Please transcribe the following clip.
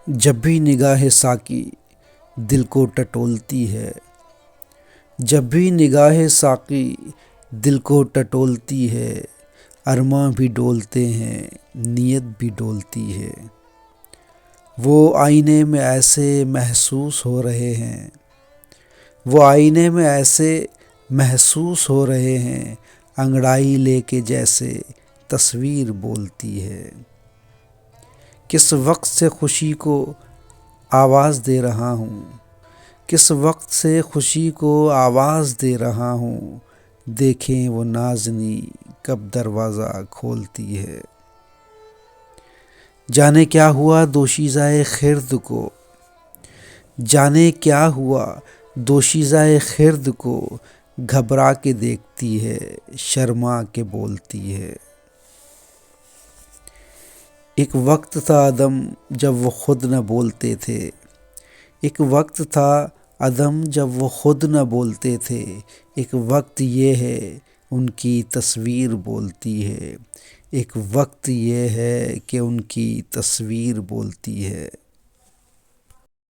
جب بھی نگاہ ساقی دل کو ٹٹولتی ہے، جب بھی نگاہ ساقی دل کو ٹٹولتی ہے، ارماں بھی ڈولتے ہیں، نیت بھی ڈولتی ہے۔ وہ آئینے میں ایسے محسوس ہو رہے ہیں، وہ آئینے میں ایسے محسوس ہو رہے ہیں، انگڑائی لے کے جیسے تصویر بولتی ہے۔ کس وقت سے خوشی کو آواز دے رہا ہوں، کس وقت سے خوشی کو آواز دے رہا ہوں، دیکھیں وہ نازنی کب دروازہ کھولتی ہے۔ جانے کیا ہوا دوشیزۂ خرد کو، جانے کیا ہوا دوشیزۂ خرد کو، گھبرا کے دیکھتی ہے، شرما کے بولتی ہے۔ ایک وقت تھا عدم جب وہ خود نہ بولتے تھے، ایک وقت تھا عدم جب وہ خود نہ بولتے تھے، ایک وقت یہ ہے ان کی تصویر بولتی ہے، ایک وقت یہ ہے کہ ان کی تصویر بولتی ہے۔